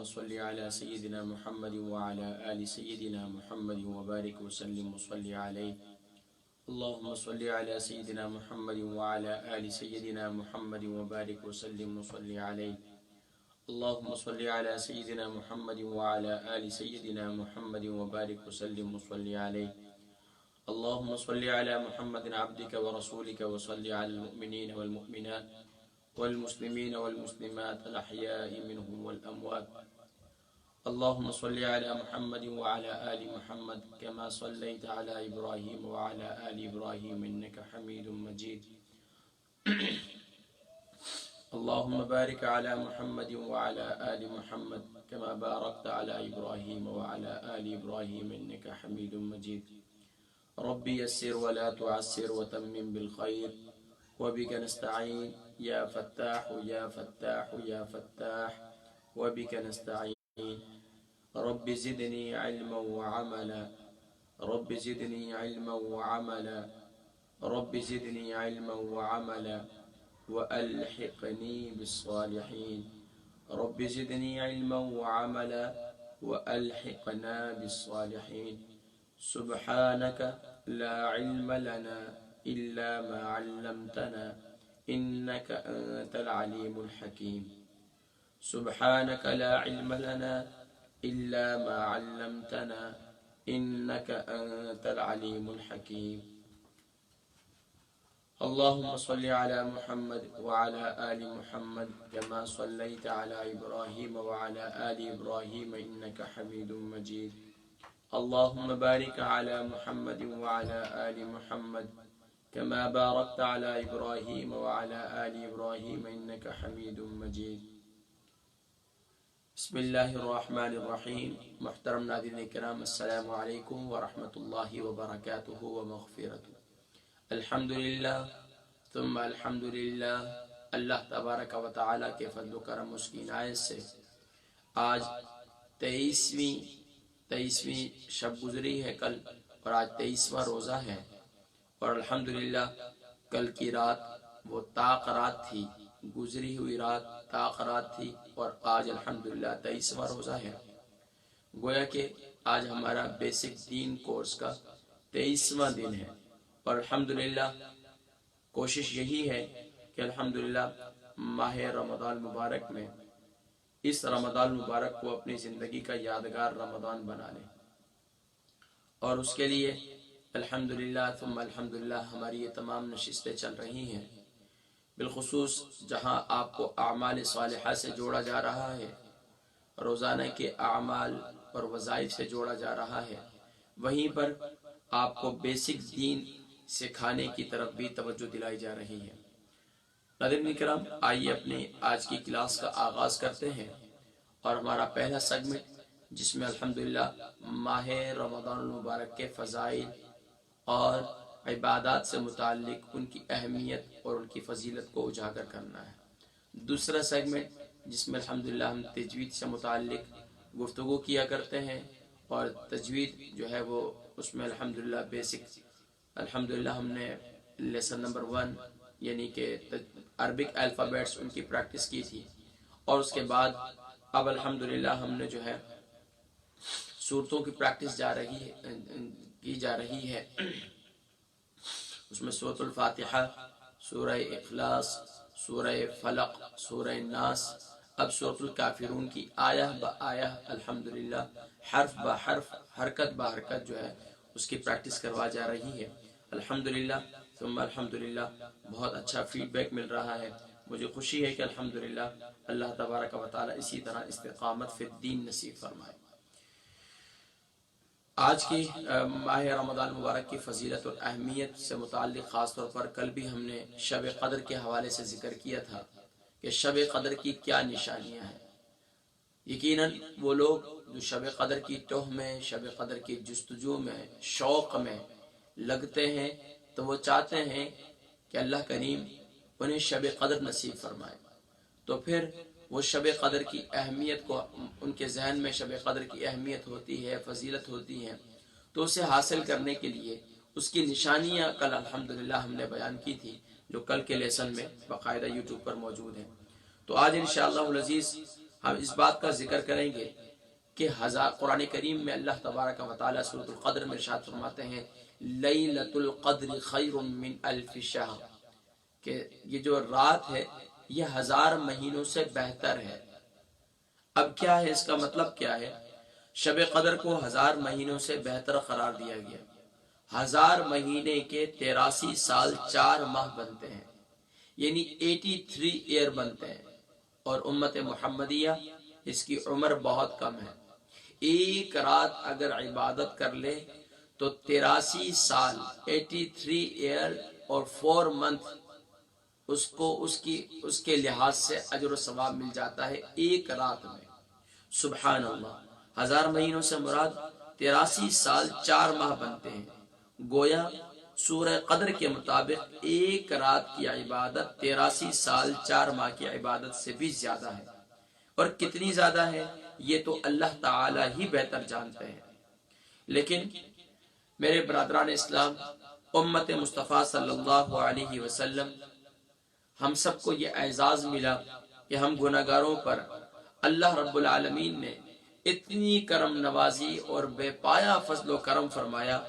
صل على سيدنا محمد وعلى آل سيدنا محمد وبارك وسلم وصل عليه. اللهم صل على سيدنا محمد وعلى آل سيدنا محمد وبارك وسلم وصل عليه. اللهم صل على سيدنا محمد وعلى آل سيدنا محمد وبارك وسلم وصل عليه. اللهم صل على محمد عبدك ورسولك وصل على المؤمنين والمؤمنات والمسلمين والمسلمات الأحياء منهم والأموات. اللهم صل على محمد وعلى آل محمد كما صليت على إبراهيم وعلى آل إبراهيم إنك حميد مجيد. اللهم بارك على محمد وعلى آل محمد كما باركت على إبراهيم وعلى آل إبراهيم إنك حميد مجيد. ربي يسر ولا تعسر وتمم بالخير وبك نستعين يا فتاح يا فتاح يا فتاح وبك نستعين. رب زدني علما وعملا رب زدني علما وعملا رب زدني علما وعملا وألحقني بالصالحين. رب زدني علما وعملا وألحقنا بالصالحين. سبحانك لا علم لنا إلا ما علمتنا إنك أنت العليم الحكيم. سبحانك لا علم لنا إلا ما علمتنا إنك أنت العليم الحكيم. اللهم صل على محمد وعلى آل محمد كما صليت على إبراهيم وعلى آل إبراهيم إنك حميد مجيد. اللهم بارك على محمد وعلى آل محمد كما باركت على إبراهيم وعلى آل إبراهيم إنك حميد مجيد. بسم اللہ الرحمن الرحیم. محترم ناظرین کرام، السلام علیکم ورحمۃ اللہ وبرکاتہ ومغفرتہ. الحمدللہ ثم الحمدللہ. اللہ تبارک و تعالی کے فضل و کرم اس کی عنایت سے آج 23ویں شب گزری ہے کل، اور آج 23واں روزہ ہے. اور الحمدللہ کل کی رات وہ طاق رات تھی، گزری ہوئی رات طاق رات تھی، اور آج الحمدللہ 23واں روزہ ہے. گویا کہ آج ہمارا بیسک دین کورس کا 23واں دن ہے. اور الحمدللہ کوشش یہی ہے کہ الحمدللہ ماہ رمضان مبارک میں اس رمضان مبارک کو اپنی زندگی کا یادگار رمضان بنا لیں. اور اس کے لیے الحمدللہ ثم الحمدللہ ہماری یہ تمام نشستیں چل رہی ہیں. بالخصوص جہاں آپ کو اعمال صالحہ سے جوڑا جا رہا ہے، روزانہ کے اعمال اور وظائف سے جوڑا جا رہا ہے، وہیں پر آپ کو بیسک دین سکھانے کی طرف بھی توجہ دلائی جا رہی ہے. ناظرین کرام، آئیے اپنے آج کی کلاس کا آغاز کرتے ہیں. اور ہمارا پہلا سیگمنٹ جس میں الحمدللہ ماہ رمضان المبارک کے فضائل اور عبادات سے متعلق ان کی اہمیت اور ان کی فضیلت کو اجاگر کرنا ہے. دوسرا سیگمنٹ جس میں الحمدللہ ہم تجوید سے متعلق گفتگو کیا کرتے ہیں، اور تجوید جو ہے وہ اس میں الحمدللہ بیسک الحمدللہ ہم نے لیسن نمبر 1 یعنی کہ عربک الفابیٹس ان کی پریکٹس کی تھی. اور اس کے بعد اب الحمدللہ ہم نے جو ہے سورتوں کی پریکٹس کی جا رہی ہے. اس میں سورۃ الفاتحہ، سورہ اخلاص، سورہ فلق، سورہ ناس، اب سورۃ الکافرون کی آیہ با آیہ الحمدللہ حرف با حرف، حرکت با حرکت جو ہے اس کی پریکٹس کروا جا رہی ہے. الحمدللہ ثم الحمدللہ بہت اچھا فیڈ بیک مل رہا ہے. مجھے خوشی ہے کہ الحمدللہ اللہ تبارک و تعالی اسی طرح استقامت فی الدین نصیب فرمائے. آج کی ماہ رمضان مبارک کی فضیلت اور اہمیت سے متعلق خاص طور پر کل بھی ہم نے شب قدر کے حوالے سے ذکر کیا تھا کہ شب قدر کی کیا نشانیاں ہیں. یقیناً وہ لوگ جو شب قدر کی توہ میں، شب قدر کی جستجو میں، شوق میں لگتے ہیں، تو وہ چاہتے ہیں کہ اللہ کریم انہیں شب قدر نصیب فرمائے. تو پھر وہ شب قدر کی اہمیت کو ان کے ذہن میں شب قدر کی اہمیت ہوتی ہے، فضیلت ہوتی ہے. تو اسے حاصل کرنے کے لیے اس کی نشانیاں کل الحمدللہ ہم نے بیان کی تھی، جو کل کے لیسن میں باقاعدہ یوٹیوب پر موجود ہیں. تو آج انشاءاللہ العزیز ہم اس بات کا ذکر کریں گے کہ قرآن کریم میں اللہ تبارک و تعالی سورۃ القدر میں ارشاد فرماتے ہیں لیلۃ القدر خیر من الف شہر، کہ یہ جو رات ہے یہ 1000 مہینوں سے بہتر ہے۔ اب کیا ہے اس کا مطلب کیا ہے؟ شب قدر کو 1000 مہینوں سے بہتر قرار دیا گیا۔ 1000 مہینے کے 83 سال 4 ماہ بنتے ہیں، یعنی 83 ایئر بنتے ہیں، اور امت محمدیہ اس کی عمر بہت کم ہے۔ ایک رات اگر عبادت کر لے تو 83 سال 83 ایئر اور 4 منتھ اس کو اس کے لحاظ سے اجر و ثواب مل جاتا ہے ایک رات میں۔ سبحان اللہ، 1000 مہینوں سے مراد 83 سال 4 ماہ بنتے ہیں۔ گویا سورہ قدر کے مطابق ایک رات کی عبادت 83 سال 4 ماہ کی عبادت سے بھی زیادہ ہے، اور کتنی زیادہ ہے یہ تو اللہ تعالی ہی بہتر جانتے ہیں۔ لیکن میرے برادران اسلام، امت مصطفیٰ صلی اللہ علیہ وسلم، ہم سب کو یہ اعزاز ملا کہ ہم گناہگاروں پر اللہ رب العالمین نے اتنی کرم نوازی اور بے پایا فضل و کرم فرمایا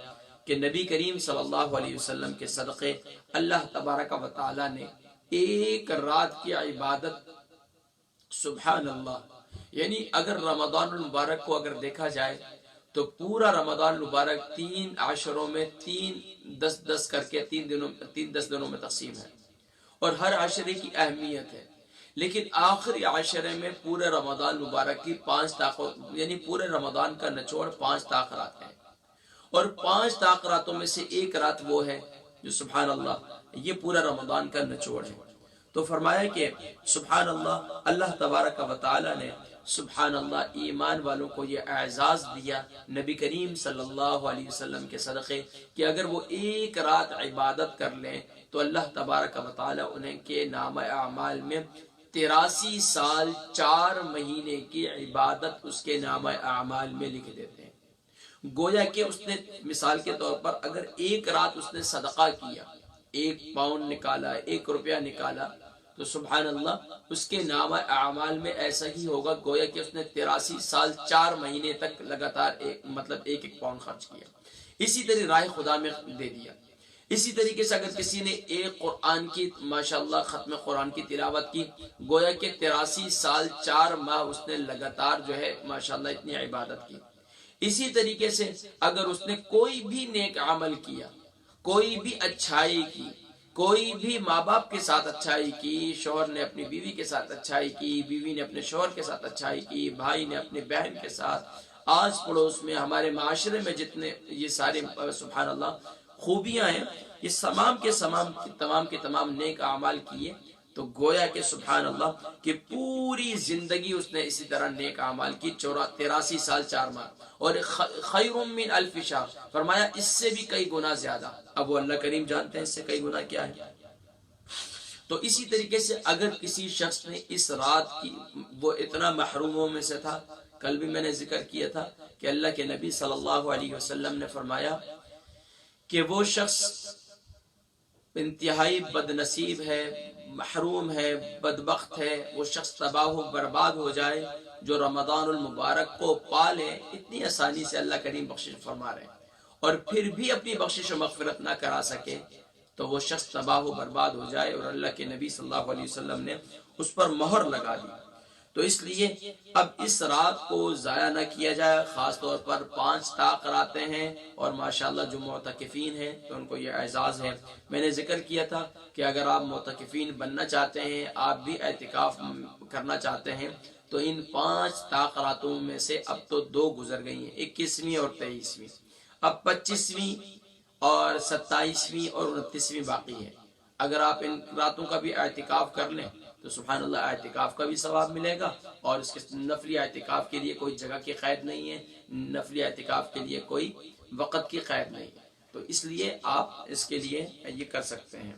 کہ نبی کریم صلی اللہ علیہ وسلم کے صدقے اللہ تبارک و تعالی نے ایک رات کی عبادت، سبحان اللہ، یعنی اگر رمضان المبارک کو اگر دیکھا جائے تو پورا رمضان المبارک 3 عشروں میں 3-10 کر کے 3-10 دنوں میں تقسیم ہے، اور ہر عشرے کی اہمیت ہے، لیکن آخری عشرے میں پورے رمضان مبارک کی 5 یعنی پورے رمضان کا نچوڑ 5 طاقرات ہیں، اور 5 طاقراتوں میں سے ایک رات وہ ہے جو سبحان اللہ یہ پورا رمضان کا نچوڑ ہے۔ تو فرمایا کہ سبحان اللہ، اللہ تبارک و تعالی نے سبحان اللہ ایمان والوں کو یہ اعزاز دیا نبی کریم صلی اللہ علیہ وسلم کے صدقے کہ اگر وہ ایک رات عبادت کر لیں تو اللہ تبارک و تعالی انہیں کے نام اعمال میں 83 سال 4 مہینے کی عبادت اس کے نام اعمال میں لکھ دیتے ہیں۔ گویا کہ اس نے مثال کے طور پر اگر ایک رات اس نے صدقہ کیا، 1 پاؤنڈ نکالا، 1 روپیہ نکالا، تو سبحان اللہ اس کے نام اعمال میں ایسا ہی ہوگا گویا کہ اس نے 83 سال 4 مہینے تک لگاتار ایک پاؤنڈ خرچ کیا، اسی طرح راہ خدا میں دے دیا۔ اسی طریقے سے اگر کسی نے ایک قرآن کی ماشاءاللہ ختم قرآن کی تلاوت کی، گویا کہ 83 سال 4 ماہ اس نے لگاتار جو ہے ماشاءاللہ اتنی عبادت کی۔ اسی طریقے سے اگر اس نے کوئی بھی نیک عمل کیا، کوئی بھی اچھائی کی، کوئی بھی ماں باپ کے ساتھ اچھائی کی، شوہر نے اپنی بیوی کے ساتھ اچھائی کی، بیوی نے اپنے شوہر کے ساتھ اچھائی کی، بھائی نے اپنے بہن کے ساتھ، آس پڑوس میں ہمارے معاشرے میں جتنے یہ سارے سبحان اللہ خوبیاں ہیں، یہ تمام کے تمام نیک اعمال کیے، تو گویا کہ سبحان اللہ کہ پوری زندگی اس نے اسی طرح نیک اعمال کی 83 سال 4 ماہ، اور خیر من الف شہر، فرمایا اس سے بھی کئی گنا زیادہ۔ اب وہ اللہ کریم جانتے ہیں اس سے کئی گنا کیا ہے۔ تو اسی طریقے سے اگر کسی شخص نے اس رات کی، وہ اتنا محروموں میں سے تھا، کل بھی میں نے ذکر کیا تھا کہ اللہ کے نبی صلی اللہ علیہ وسلم نے فرمایا کہ وہ شخص انتہائی بد نصیب ہے، محروم ہے، بدبخت ہے، وہ شخص تباہ و برباد ہو جائے جو رمضان المبارک کو پالے، اتنی آسانی سے اللہ کریم بخشش فرما رہے ہیں، اور پھر بھی اپنی بخشش و مغفرت نہ کرا سکے تو وہ شخص تباہ و برباد ہو جائے، اور اللہ کے نبی صلی اللہ علیہ وسلم نے اس پر مہر لگا دی۔ تو اس لیے اب اس رات کو ضائع نہ کیا جائے، خاص طور پر 5 طاق راتیں ہیں، اور ماشاءاللہ جو معتکفین ہیں تو ان کو یہ اعزاز ہے۔ میں نے ذکر کیا تھا کہ اگر آپ معتکفین بننا چاہتے ہیں، آپ بھی اعتکاف کرنا چاہتے ہیں، تو ان 5 طاق راتوں میں سے اب تو 2 گزر گئی ہیں، 21ویں اور 23ویں، اب 25ویں اور 27ویں اور 29ویں باقی ہے۔ اگر آپ ان راتوں کا بھی اعتکاف کر لیں تو سبحان اللہ اعتکاف کا بھی ثواب ملے گا، اور اس کے نفلی اعتکاف کے لیے کوئی جگہ کی قید نہیں ہے، نفلی اعتکاف کے لیے کوئی وقت کی قید نہیں ہے، تو اس لیے آپ اس کے لیے یہ کر سکتے ہیں۔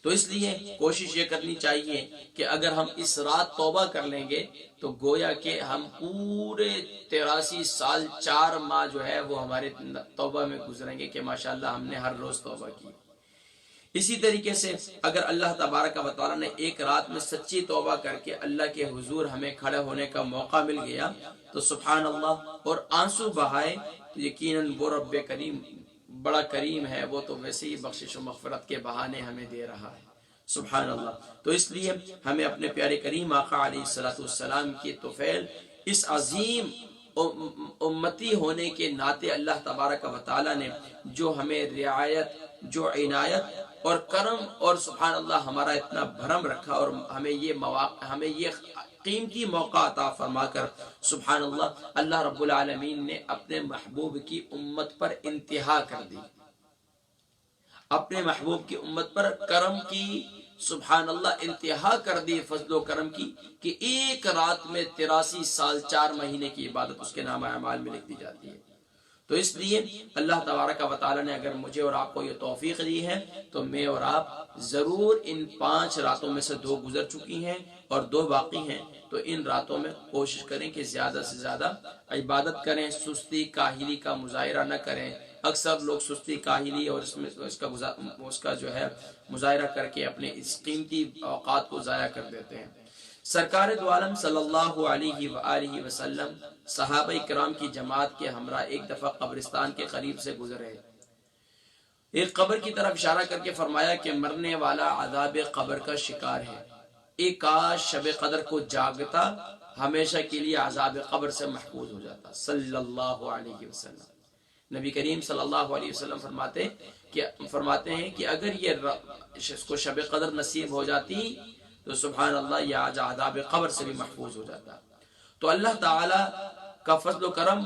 تو اس لیے کوشش یہ کرنی چاہیے کہ اگر ہم اس رات توبہ کر لیں گے تو گویا کہ ہم پورے 83 سال 4 ماہ جو ہے وہ ہمارے توبہ میں گزریں گے کہ ماشاءاللہ ہم نے ہر روز توبہ کی۔ اسی طریقے سے اگر اللہ تبارک و تعالیٰ نے ایک رات میں سچی توبہ کر کے اللہ کے حضور ہمیں کھڑے ہونے کا موقع مل گیا تو سبحان اللہ اور آنسو بہائے تو یقیناً وہ رب کریم بڑا کریم ہے، وہ تو ویسے ہی بخشش و مغفرت کے بہانے ہمیں دے رہا ہے، سبحان اللہ۔ تو اس لیے ہمیں اپنے پیارے کریم آقا علیہ السلام کی طفیل اس عظیم امتی ہونے کے ناطے اللہ تبارک و تعالیٰ نے جو ہمیں رعایت، جو عنایت اور کرم اور سبحان اللہ ہمارا اتنا بھرم رکھا اور ہمیں یہ مواقع، ہمیں یہ قیمتی موقع عطا فرما کر سبحان اللہ اللہ رب العالمین نے اپنے محبوب کی امت پر انتہا کر دی، اپنے محبوب کی امت پر کرم کی سبحان اللہ انتہا کر دی، فضل و کرم کی، کہ ایک رات میں 83 سال 4 مہینے کی عبادت اس کے نامہ اعمال میں لکھ دی جاتی ہے۔ تو اس لیے اللہ تبارک و تعالیٰ نے اگر مجھے اور آپ کو یہ توفیق دی ہے تو میں اور آپ ضرور ان 5 راتوں میں سے 2 گزر چکی ہیں اور 2 باقی ہیں، تو ان راتوں میں کوشش کریں کہ زیادہ سے زیادہ عبادت کریں، سستی کاہلی کا مظاہرہ نہ کریں۔ اکثر لوگ سستی کاہلی اور اس کا جو ہے مظاہرہ کر کے اپنے اس قیمتی اوقات کو ضائع کر دیتے ہیں۔ سرکار دو عالم صلی اللہ علیہ وآلہ وسلم صحابہ کرام کی جماعت کے ہمراہ ایک دفعہ قبرستان کے قریب سے گزرے، ایک قبر کی طرف اشارہ کر کے فرمایا کہ مرنے والا عذاب قبر کا شکار ہے، ایک کاش شب قدر کو جاگتا ہمیشہ کے لیے عذاب قبر سے محفوظ ہو جاتا صلی اللہ علیہ وسلم۔ نبی کریم صلی اللہ علیہ وسلم فرماتے ہیں کہ اگر یہ اس کو شب قدر نصیب ہو جاتی تو سبحان اللہ یہ آج عذاب قبر سے بھی محفوظ ہو جاتا۔ تو اللہ تعالی کا فضل و کرم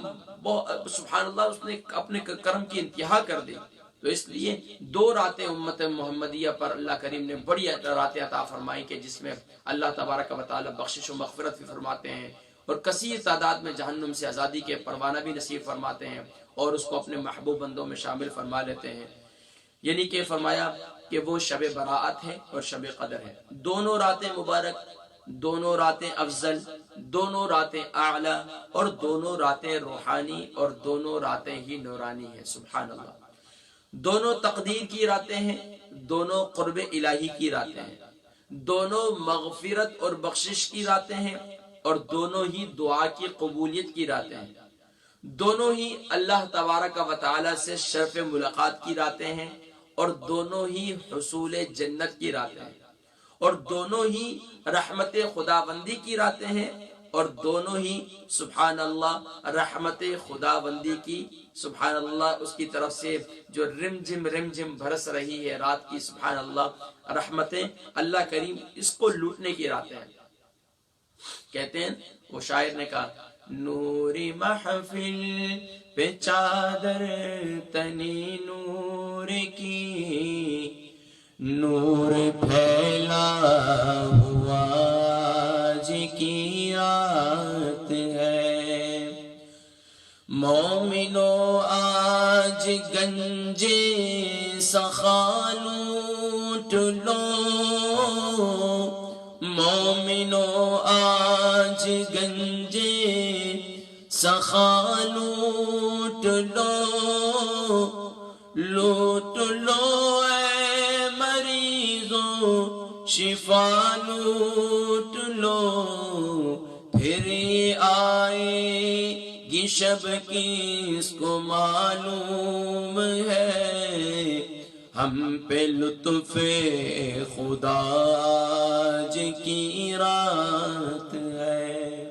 سبحان اللہ اس نے اپنے کرم کی انتہا کر دی، تو اس لیے 2 راتیں امت محمدیہ پر اللہ کریم نے بڑی راتیں عطا فرمائی کہ جس میں اللہ تبارک و تعالی بخشش و مغفرت بھی فرماتے ہیں اور کثیر تعداد میں جہنم سے آزادی کے پروانہ بھی نصیب فرماتے ہیں اور اس کو اپنے محبوب بندوں میں شامل فرما لیتے ہیں۔ یعنی کہ فرمایا کہ وہ شب براءت ہے اور شب قدر ہے، دونوں راتیں مبارک، دونوں راتیں افضل، دونوں راتیں اعلی اور دونوں راتیں روحانی اور دونوں راتیں ہی نورانی ہیں، سبحان اللہ۔ دونوں تقدیر کی راتیں ہیں، دونوں قرب الہی کی راتیں ہیں، دونوں مغفرت اور بخشش کی راتیں ہیں اور دونوں ہی دعا کی قبولیت کی راتیں ہیں، دونوں ہی اللہ تبارک و تعالی سے شرف ملاقات کی راتیں ہیں اور دونوں ہی حصول جنت کی راتیں ہیں اور دونوں ہی رحمت خداوندی کی راتیں ہیں اور دونوں ہی سبحان اللہ رحمت خداوندی کی سبحان اللہ اس کی طرف سے جو رم جم برس رہی ہے رات کی سبحان اللہ رحمتیں اللہ کریم اس کو لوٹنے کی راتیں ہیں۔ کہتے ہیں وہ شاعر نے کہا نوری محفل پہ چادر تنی نور کی، نور پھیلا ہوا آج کی رات ہے، مومنو آج گنجے سخا لوٹ لو، مومنو آج گنجے سخا لوٹ لو، لوٹ لو اے مریضوں شفا لوٹ لو، پھر آئے گی شب کس کو معلوم ہے، ہم پہ لطف خدا آج کی رات ہے۔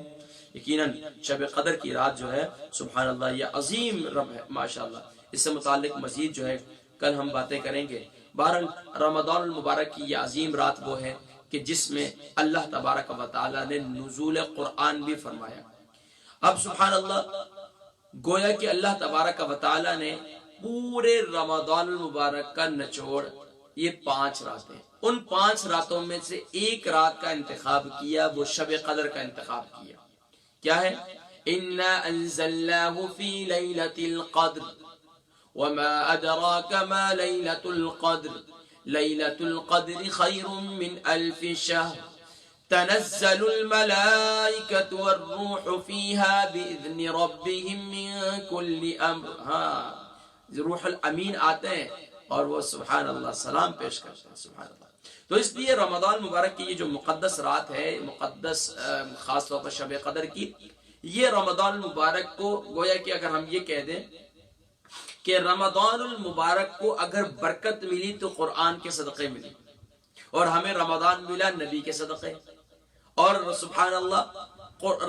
یقیناً شب قدر کی رات جو ہے سبحان اللہ یہ عظیم رب ہے ماشاءاللہ، اس سے متعلق مزید جو ہے کل ہم باتیں کریں گے۔ بہرحال رمضان المبارک کی یہ عظیم رات وہ ہے کہ جس میں اللہ تبارک و تعالی نے نزول قرآن بھی فرمایا۔ اب سبحان اللہ گویا کہ اللہ تبارک و تعالی نے پورے رمضان المبارک کا نچوڑ یہ 5 راتیں، ان 5 راتوں میں سے ایک رات کا انتخاب کیا، وہ شب قدر کا انتخاب کیا۔ کیا ہے؟ اِنَّا أَنزَلْنَاهُ فِي لَيْلَةِ الْقَدْرِ وَمَا أَدْرَاكَ مَا لَيْلَةُ الْقَدْرِ لَيْلَةُ الْقَدْرِ خَيْرٌ مِّنْ أَلْفِ شَهْرٍ تَنَزَّلُ الْمَلَائِكَةُ وَالرُّوحُ فِيهَا بِإِذْنِ رَبِّهِم مِّن كُلِّ أَمْرٍ۔ ہاں روح الامین آتے ہیں اور وہ سبحان اللہ سلام پیش کرتے ہیں. سبحان اللہ. تو اس لیے رمضان مبارک کی یہ جو مقدس رات ہے، مقدس خاص طور پر شب قدر کی، یہ رمضان المبارک کو گویا کہ اگر ہم یہ کہہ دیں کہ رمضان المبارک کو اگر برکت ملی تو قرآن کے صدقے ملی، اور ہمیں رمضان ملا نبی کے صدقے. اور سبحان اللہ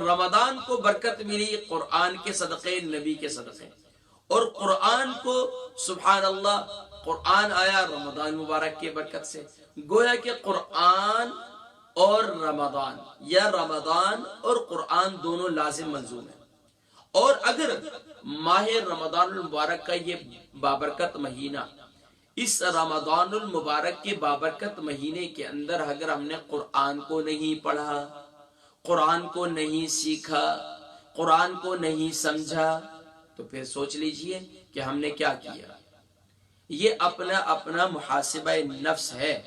رمضان کو برکت ملی قرآن کے صدقے، نبی کے صدقے. اور قرآن کو سبحان اللہ قرآن آیا رمضان مبارک کی برکت سے. گویا کہ قرآن اور رمضان یا رمضان اور قرآن دونوں لازم ملزوم ہیں. اور اگر ماہ رمضان المبارک کا یہ بابرکت مہینہ، اس رمضان المبارک کے بابرکت مہینے کے اندر اگر ہم نے قرآن کو نہیں پڑھا، قرآن کو نہیں سیکھا، قرآن کو نہیں سمجھا، تو پھر سوچ لیجئے کہ ہم نے کیا کیا. یہ اپنا اپنا محاسبہ نفس ہے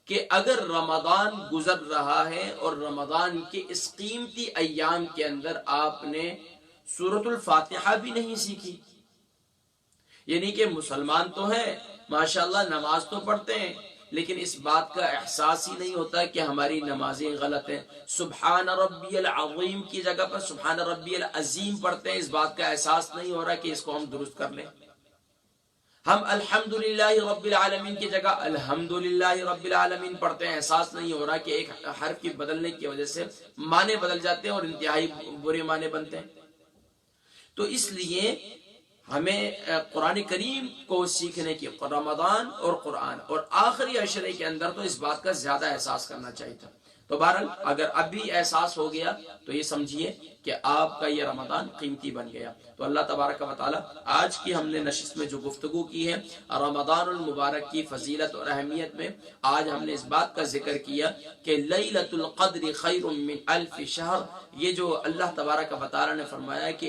کہ اگر رمضان گزر رہا ہے اور رمضان کے اس قیمتی ایام کے اندر آپ نے سورۃ الفاتحہ بھی نہیں سیکھی، یعنی کہ مسلمان تو ہیں ماشاءاللہ، نماز تو پڑھتے ہیں، لیکن اس بات کا احساس ہی نہیں ہوتا کہ ہماری نمازیں غلط ہیں. سبحان ربی العظیم کی جگہ پر سبحان ربی العظیم پڑھتے ہیں، اس بات کا احساس نہیں ہو رہا کہ اس کو ہم درست کر لیں. ہم الحمدللہ رب العالمین کی جگہ الحمدللہ رب العالمین پڑھتے ہیں، احساس نہیں ہو رہا کہ ایک حرف کی بدلنے کی وجہ سے معنی بدل جاتے ہیں اور انتہائی برے معنی بنتے ہیں. تو اس لیے ہمیں قرآن کریم کو سیکھنے کی رمضان اور قرآن اور آخری عشرے کے اندر تو اس بات کا زیادہ احساس کرنا چاہیے تھا. تو بہرحال اگر اب بھی احساس ہو گیا تو یہ سمجھیے کہ آپ کا یہ رمضان قیمتی بن گیا. تو اللہ تبارک و تعالی آج کی ہم نے نشست میں جو گفتگو کی ہے رمضان المبارک کی فضیلت اور اہمیت میں، آج ہم نے اس بات کا ذکر کیا کہ لیلۃ القدر خیر من الف شہر. یہ جو اللہ تبارک و تعالی نے فرمایا کہ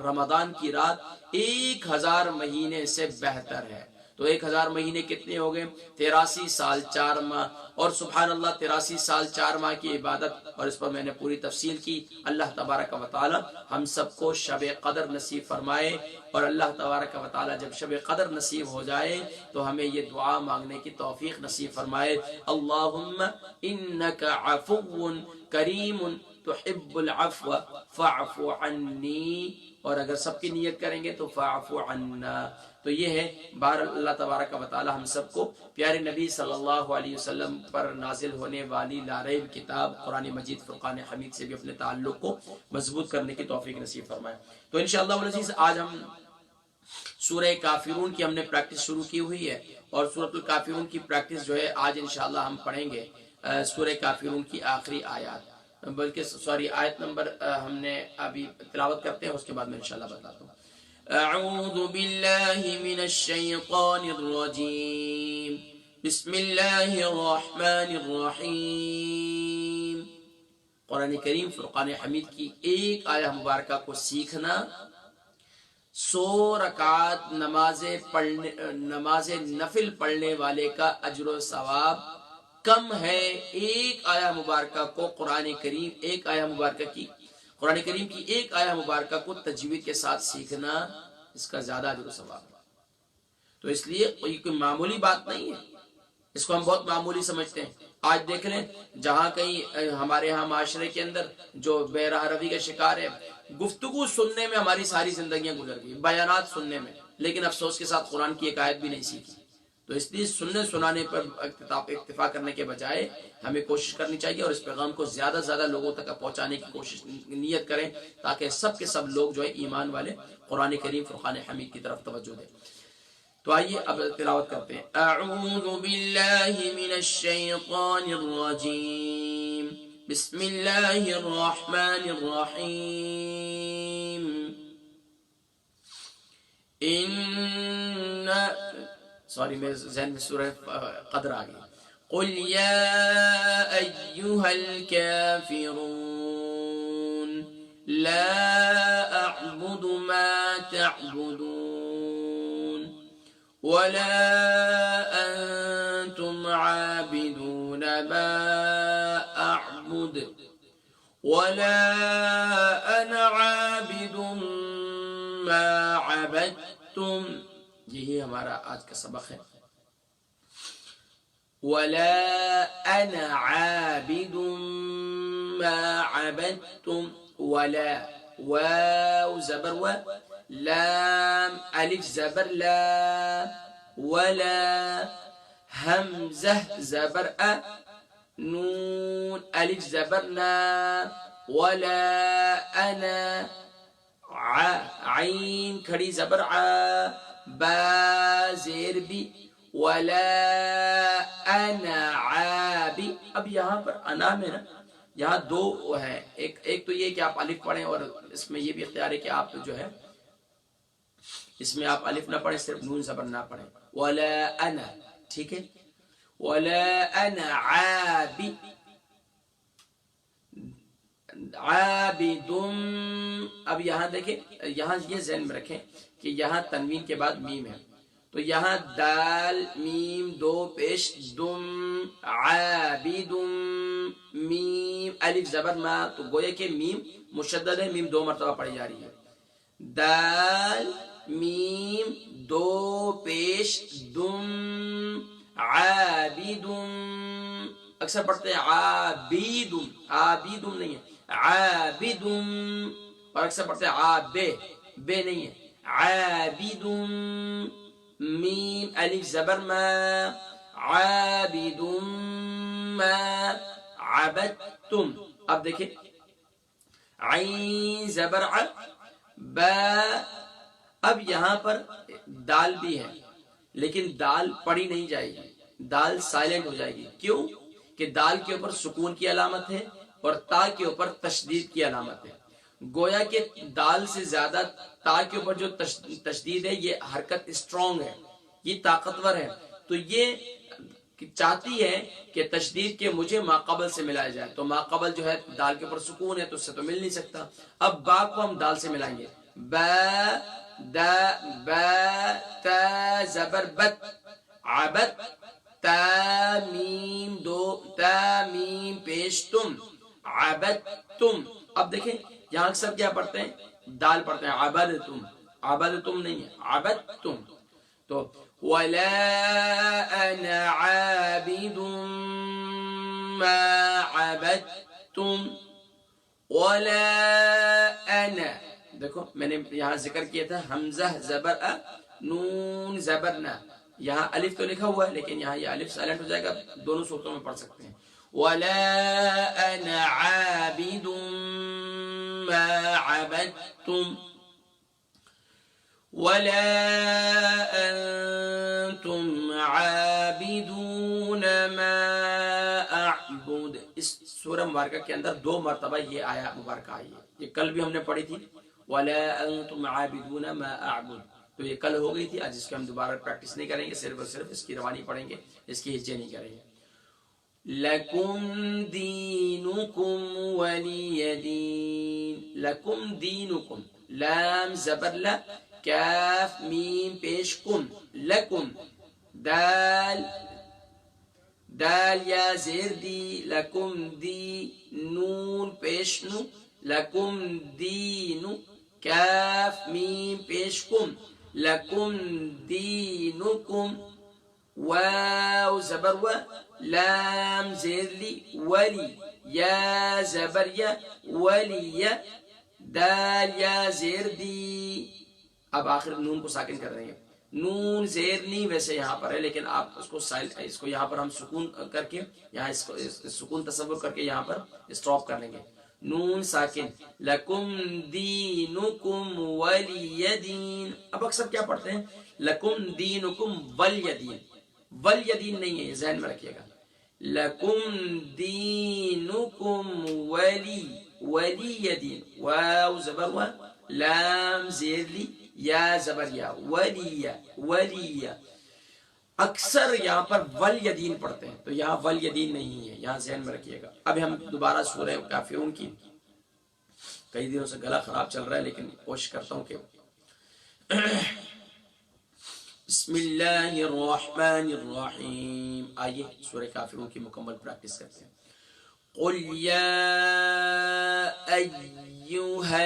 رمضان کی رات 1000 مہینے سے بہتر ہے. تو 1000 مہینے کتنے ہو گئے؟ 83 سال 4 ماہ. اور سبحان اللہ 83 سال 4 ماہ کی عبادت، اور اس پر میں نے پوری تفصیل کی. اللہ تبارک و تعالی ہم سب کو شب قدر نصیب فرمائے. اور اللہ تبارک و تعالی جب شب قدر نصیب ہو جائے تو ہمیں یہ دعا مانگنے کی توفیق نصیب فرمائے. اللہم انک عفو کریم تحب العفو فاعف عنی. اور اگر سب کی نیت کریں گے تو فاعف عنا. تو یہ ہے بہر اللہ تبارک و تعالی ہم سب کو پیارے نبی صلی اللہ علیہ وسلم پر نازل ہونے والی لاریب کتاب قرآن مجید فرقان حمید سے بھی اپنے تعلق کو مضبوط کرنے کی توفیق نصیب فرمائے. تو انشاءاللہ العزیز آج ہم سورہ کافرون کی ہم نے پریکٹس شروع کی ہوئی ہے، اور سورۃ الکافرون کی پریکٹس جو ہے آج انشاءاللہ ہم پڑھیں گے سورہ کافرون کی آخری آیات، بلکہ سوری آیت نمبر ہم نے ابھی تلاوت کرتے ہیں، اس کے بعد میں انشاءاللہ بتاتا ہوں. اعوذ باللہ من الشیطان الرجیم بسم اللہ الرحمن الرحیم. قرآن کریم فرقان حمید کی ایک آیہ مبارکہ کو سیکھنا 100 رکعات نماز نفل پڑھنے والے کا اجر و ثواب کم ہے. ایک آیہ مبارکہ کو قرآن کریم کی ایک آیہ مبارکہ کو تجوید کے ساتھ سیکھنا، اس کا زیادہ اجر و ثواب ہے. تو اس لیے کوئی معمولی بات نہیں ہے، اس کو ہم بہت معمولی سمجھتے ہیں. آج دیکھ لیں جہاں کہیں ہمارے ہاں معاشرے کے اندر جو بے راہ روی کا شکار ہے، گفتگو سننے میں ہماری ساری زندگیاں گزر گئی، بیانات سننے میں، لیکن افسوس کے ساتھ قرآن کی ایک آیت بھی نہیں سیکھی. تو اس لیے سننے سنانے پر اکتفا کرنے کے بجائے ہمیں کوشش کرنی چاہیے اور اس پیغام کو زیادہ سے زیادہ لوگوں تک پہنچانے کی کوشش نیت کریں، تاکہ سب کے سب لوگ جو ہے ایمان والے قرآن کریم فرقان حمید کی طرف توجہ دیں. تو آئیے اب تلاوت کرتے ہیں. اعوذ باللہ من الشیطان الرجیم بسم اللہ الرحمن الرحیم. میں ذہن میں سورہ قدر آ گئی. قل یا ایہا الکافرون لا اعبد ما تعبدون ولا انتم عابدون ما اعبد ولا انا عابد ما عبدتم. یہی ہمارا آج کا سبق ہے. ولا أنا عابد ما عبدتم ولا واو زبر و لام ألف زبر لا ولا همزة زبر أ نون ألف زبر نا ولا أنا عین کھڑی زبر ع با زیر بی ولا انا عابی. اب یہاں پر انا میں نا یہاں دو ہے، ایک تو یہ کہ آپ الف پڑھیں، اور اس میں یہ بھی اختیار ہے کہ آپ جو ہے اس میں آپ الف نہ پڑھیں، صرف نون زبر نہ پڑھیں. ولا انا، ٹھیک ہے، ولا انا عابی عابدم. اب یہاں دیکھیں، یہاں یہ ذہن میں رکھیں کہ یہاں تنوین کے بعد میم ہے، تو یہاں دال میم دو پیش دم عابدم میم الف زبر ما، تو گویا کہ میم مشدد ہے، میم دو مرتبہ پڑھی جا رہی ہے. دال میم دو پیش دم عابدم. اکثر پڑھتے ہیں عابدم، عابدم نہیں ہے، عابدم. اور اکثر پڑھتے ہیں عابے، بے نہیں ہے، عابدم میم الف زبر ما عابدم ما عبدتم. اب دیکھیں عین زبر ع با. اب یہاں پر دال بھی ہے لیکن دال پڑھی نہیں جائے گی، دال سائلنٹ ہو جائے گی. کیوں؟ کہ دال کے اوپر سکون کی علامت ہے اور تا کے اوپر تشدید کی علامت ہے. گویا کہ دال سے زیادہ تا کے اوپر جو تشدید ہے، یہ حرکت اسٹرانگ ہے، یہ طاقتور ہے، تو یہ چاہتی ہے کہ تشدید کے مجھے ماقبل سے ملایا جائے. تو ماقبل جو ہے دال کے اوپر سکون ہے، تو اس سے تو مل نہیں سکتا. اب با کو ہم دال سے ملائیں گے، با دا با تا زبر بت عبد تا میم دو تا میم پیش تم عبدتم. اب دیکھیں یہاں اکثر کیا پڑھتے ہیں؟ دال پڑھتے ہیں، عبدتم، عبدتم نہیں ہے، عبدتم. تو ولا انا عابد ما عبدتم ولا انا. دیکھو میں نے یہاں ذکر کیا تھا حمزہ زبر ا نون زبر نا، یہاں الف تو لکھا ہوا ہے لیکن یہاں یہ الف سائلنٹ ہو جائے گا. دونوں صورتوں میں پڑھ سکتے ہیں. ولا انا عابد ما عبدتم ولا انتم عابدون ما اعبد. اس سورہ مبارکہ کے اندر دو مرتبہ یہ آیا مبارکہ آئی ہے. یہ کل بھی ہم نے پڑھی تھی، ولا انتم عابدون ما اعبد، تو یہ کل ہو گئی تھی. آج اس کے ہم دوبارہ پریکٹس نہیں کریں گے، صرف اور صرف اس کی روانی پڑھیں گے، اس کی ہجے نہیں کریں گے. لکم دینکم ولی دین. لکم دینکم لام زبر لا کاف میم پیش کم لکم دال دال یا زیر دی لکم دی نون پیش نو لکم دینو کاف میم پیش کم لکم دینکم واو زبر و لام زیر لی ولی یا زبر یا ولی یا دال یا زیر دی. اب آخر نون کو ساکن کر رہے ہیں، نون زیر نہیں ویسے یہاں پر ہے لیکن آپ اس کو یہاں پر ہم سکون کر کے یہاں اس کو سکون تصور کر کے یہاں پر اسٹاپ کر لیں گے. نون ساکن لکم دینکم ولی دین. اب اکثر کیا پڑھتے ہیں؟ لکم دینکم ولی دین، ولی دین نہیں ہے، یہ ذہن میں رکھیے گا. لکم دینکم ولی دین واو زبر و لام زیر لی یا زبر یا ولی. اکثر یہاں پر ولیدین پڑھتے ہیں، تو یہاں ولیدین نہیں ہے، یہاں ذہن میں رکھیے گا. اب ہم دوبارہ سورہ کافرون کی، کئی دنوں سے گلا خراب چل رہا ہے لیکن کوشش کرتا ہوں کہ بسم اللہ الرحمن الرحیم. آئیے سورہ کافرون کی مکمل پریکٹس کرتے ہیں. قل یا ایہا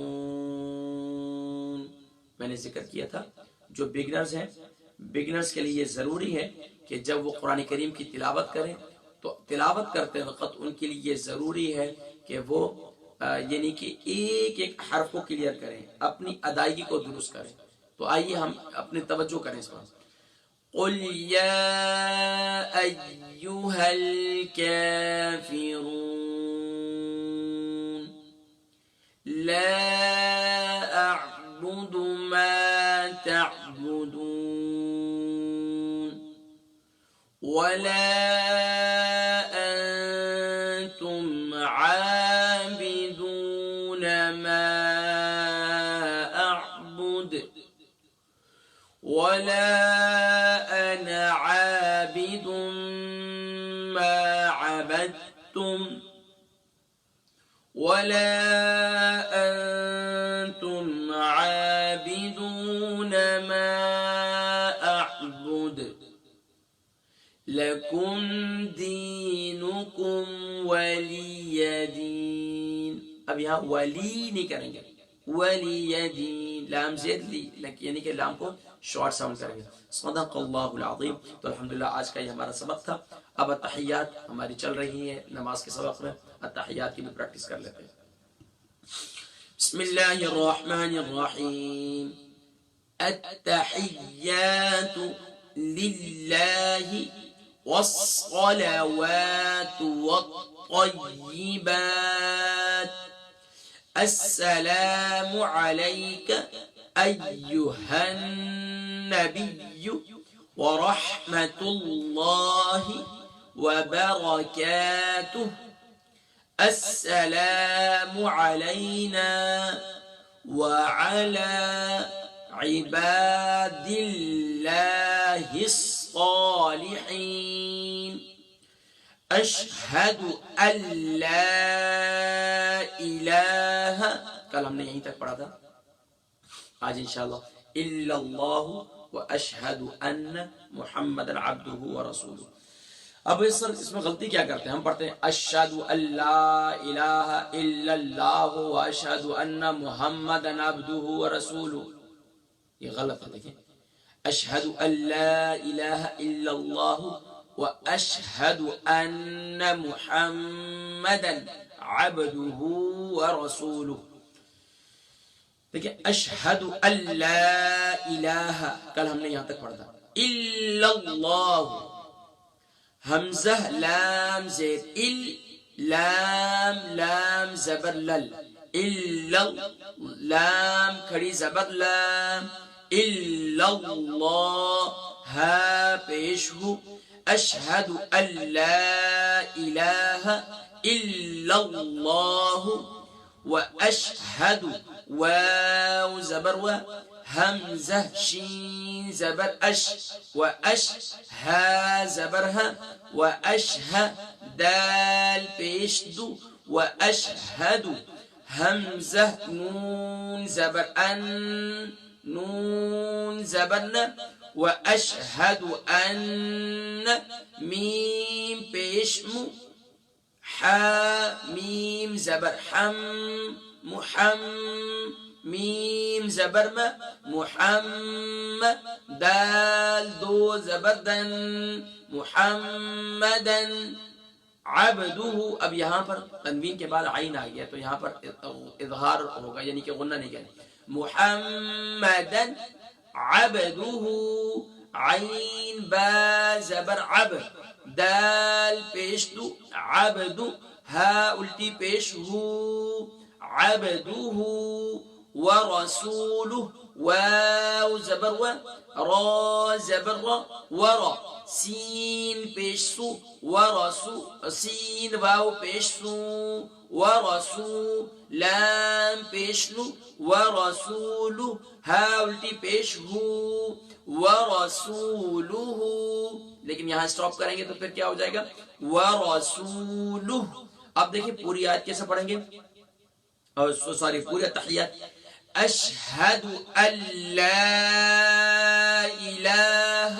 الکافرون. میں نے ذکر کیا تھا جو بگنرز ہیں بگنرز کے لیے یہ ضروری ہے کہ جب وہ قرآن کریم کی تلاوت کریں تو تلاوت کرتے وقت ان کے لیے یہ ضروری ہے کہ وہ یعنی کہ ایک ایک حرف کو کلیئر کریں، اپنی ادائیگی کو درست کریں۔ تو آئیے ہم اپنی توجہ کریں اس پر۔ قل یا ایہا الکافرون لا اعبد ما تعبدون ولا انتم عابدون ما اعبد ولا انا عابد ما عبدتم ولا انتم عابدون ما اعبد لکم دینکم ولی دین۔ اب یہاں ولی نہیں کریں گے، ولی دین، لام زید لی، یعنی کہ لام کو شارٹ ساؤنڈ کریں گے۔ صدق اللہ العظیم۔ تو الحمدللہ آج کا یہ ہمارا سبق تھا۔ اب التحیات ہماری چل رہی ہیں نماز کے سبق میں، التحیات کی بھی پریکٹس کر لیتے ہیں۔ بسم اللہ الرحمن الرحیم۔ التحیات للہ والصلوات والطیبات السلام علیک ایہا النبی ورحمۃ اللہ وبرکاتہ السلام علینا وعلی عباد اللہ الصالحین اشہد ان لا الہ، کل ہم نے یہیں تک پڑھا تھا، آج انشاءاللہ الا اللہ واشہد ان محمد عبدہ ورسولہ۔ اب اس میں غلطی کیا کرتے ہیں؟ ہم پڑھتے ہیں اشہد ان لا الہ الا اللہ واشہد ان محمد عبدہ ورسولہ، یہ غلط ہے۔ دیکھیں، اشہد ان لا الہ الا اللہ واشہد ان محمد عبدہ ورسولہ۔ دیکھیں، اشہد ان لا الہ، کل ہم نے یہاں تک پڑھا تھا، الا اللہ، حمزہ لام زید، لام لام زبر لل، الا لام کھڑی زبر لام، الا اللہ ہا پیش ہو، اشہد ان لا الہ الا اللہ واشہد واو زبر و، حمزہ شین زبر اش، واش ہا زبر ہا، واشہ دال پیش دو، واشہد حمزہ نون زبر ان، نون زبر ن، واشہد ان میم پیش مو، حا میم زبر حم، محم میم زبر م، محمد دال دو زبر دن، محمدن عبدہ۔ اب یہاں پر تنوین کے بعد عین آ گیا تو یہاں پر اظہار ہوگا، یعنی کہ غنہ نہیں کہنا، محمدن عبدہ، عین با زبر عب، دال پیش دو عبدو، ہا الٹی پیش ہو، عبدہ ورسولہ، واو زبر و، را زبر را، ورا سین پیش سو، ورسو سین واو پیش سو، ورسو لام پیش لو، ورسولہ ہا الٹی پیش ہو، ورسولہ، لیکن یہاں سٹاپ کریں گے تو پھر کیا ہو جائے گا، ورسولہ۔ اب دیکھیں پوری آیت کیسے پڑھیں گے، سوری پوری تحیات، اشہد ان لا الہ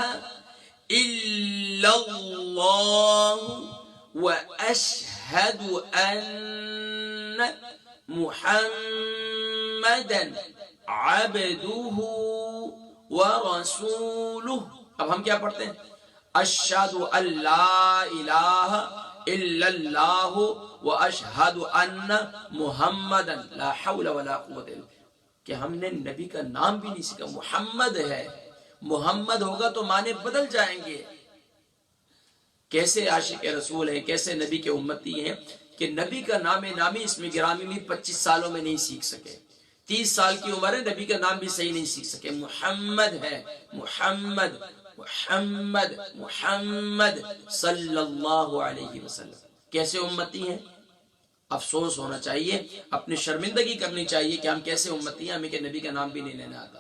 الا اللہ واشہد ان محمدا عبدہ ورسولہ. اب ہم کیا پڑھتے ہیں؟ اشہد ان لا الہ الا اللہ واشہد ان محمدا لا حول ولا قوت الا. کہ ہم نے نبی کا نام بھی نہیں سیکھا. محمد ہے، محمد ہوگا تو معنی بدل جائیں گے. کیسے عاشق رسول ہیں، کیسے نبی کے امتی ہیں کہ نبی کا نام نامی اسم گرامی بھی 25 سالوں میں نہیں سیکھ سکے. 30 سال کی عمر ہے، نبی کا نام بھی صحیح نہیں سیکھ سکے. محمد ہے، محمد محمد محمد صلی اللہ علیہ وسلم. کیسے امتی ہیں؟ افسوس ہونا چاہیے، اپنی شرمندگی کرنی چاہیے کہ ہم کیسے امتی ہیں، ہمیں کہ نبی کا نام بھی نہیں لینا آتا.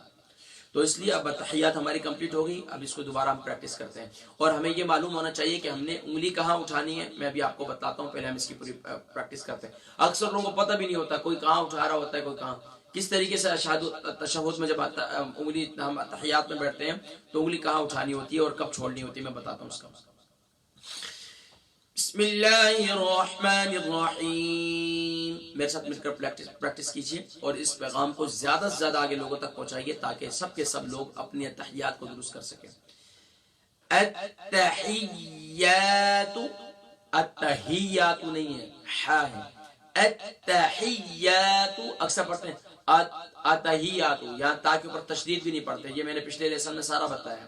تو اس لیے اب تحیات ہماری کمپلیٹ ہو گئی. اب اس کو دوبارہ ہم پریکٹس کرتے ہیں اور ہمیں یہ معلوم ہونا چاہیے کہ ہم نے انگلی کہاں اٹھانی ہے. میں ابھی آپ کو بتاتا ہوں، پہلے ہم اس کی پوری پریکٹس کرتے ہیں. اکثر لوگوں کو پتہ بھی نہیں ہوتا، کوئی کہاں اٹھا رہا ہوتا ہے، کوئی کہاں. کس طریقے سے تشہد میں جب انگلی ہم تحیات میں بیٹھتے ہیں تو انگلی کہاں اٹھانی ہوتی ہے اور کب چھوڑنی ہوتی ہے، میں بتاتا ہوں اس کا. بسم اللہ الرحمن الرحیم. میرے ساتھ مل کر پریکٹس کیجئے اور اس پیغام کو زیادہ سے زیادہ آگے لوگوں تک پہنچائیے تاکہ سب کے سب لوگ اپنی تحیات کو درست کر سکیں. التحیات، التحیات نہیں ہے، ہا ہے. التحیات اکثر پڑھتے ہیں التحیات، یہاں تا کے اوپر تشدید بھی نہیں پڑھتے. یہ میں نے پچھلے لیسن میں سارا بتایا.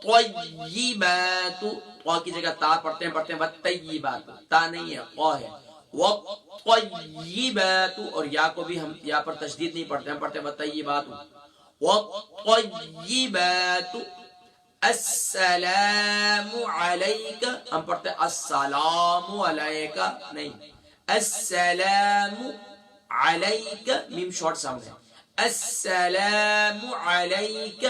والطیبات، طا کی جگہ تا پڑھتے ہیں والطیبات، تا نہیں ہے، قا ہے. والطیبات، اور یا کو بھی ہم یا پر تشدید نہیں پڑھتے، ہم پڑھتے ہیں والطیبات. والطیبات السلام علیک، ہم پڑھتے ہیں السلام علیک نہیں، السلام علیک، میم شارٹ ساؤنڈ ہے. السلام علیک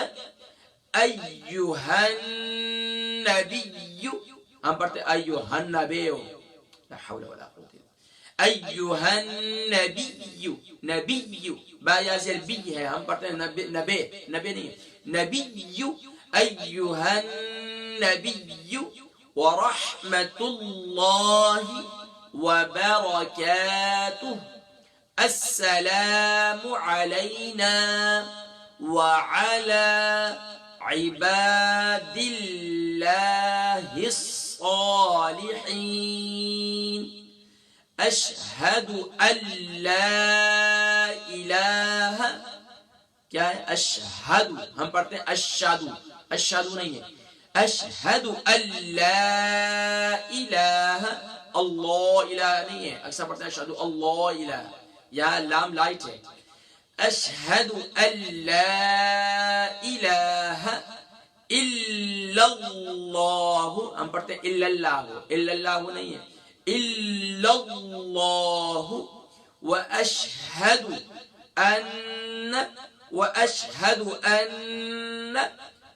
ایوہ النبی، ہم پڑھتے ایوہ النبی، لا حول ولا قوت الا. ایوہ النبی، نبی با یا زیر بی ہے، ہم پڑھتے ہیں نبی، نبی نہیں، نبی. ایوہ النبی ورحمت اللہ وبرکاتہ السلام علینا وعلى عباد اللہ الصالحین. اشہد ان لا الہ، کیا ہے؟ اشہد، ہم پڑھتے ہیں اشہد، اشہد نہیں ہے. اشہد ان لا الہ، اللہ الہ نہیں ہے، اکثر پڑھتے ہیں اشہد اللہ الہ، یا لام لائٹ ہے. اشہد ان لا الہ الا اللہ، ہم پڑھتے ہیں الا اللہ، الا اللہ نہیں ہے، الا اللہ. واشہد ان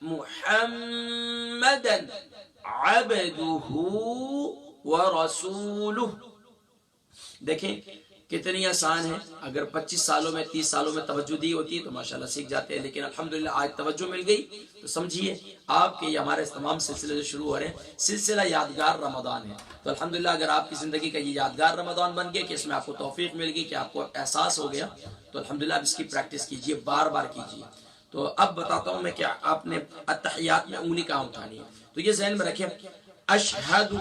محمدا عبدہ ورسولہ. دیکھیں کتنی آسان ہے. اگر 25 سالوں میں 30 سالوں میں توجہ دی ہوتی ہے تو ماشاءاللہ سیکھ جاتے ہیں، لیکن الحمدللہ آج توجہ مل گئی تو سمجھیے آپ کے یہ ہمارے تمام سلسلے جو شروع ہو رہے ہیں سلسلہ یادگار رمضان ہے. تو الحمدللہ اگر آپ کی زندگی کا یہ یادگار رمضان بن گیا کہ اس میں آپ کو توفیق مل گئی، کہ آپ کو احساس ہو گیا، تو الحمدللہ اب اس کی پریکٹس کیجئے، بار بار کیجئے. تو اب بتاتا ہوں میں کہ آپ نے التحیات میں انگلی کہاں اٹھانی ہے. تو یہ ذہن میں رکھیں، اشہد،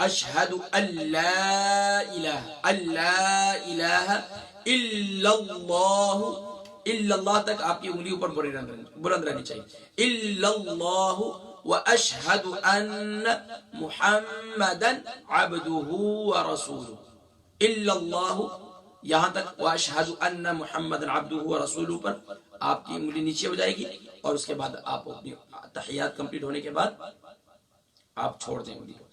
اشہد ان لا الہ، ان لا الہ الا اللہ، الا اللہ تک آپ کی انگلی اوپر بلند رہنی چاہیے. الا اللہ واشہد ان محمدا عبدہ ورسولہ. الا اللہ یہاں تک، واشہد ان محمدا عبدہ ورسولہ پر آپ کی انگلی نیچے ہو جائے گی اور اس کے بعد آپ اپنی تحیات کمپلیٹ ہونے کے بعد آپ چھوڑ دیں انگلی کو.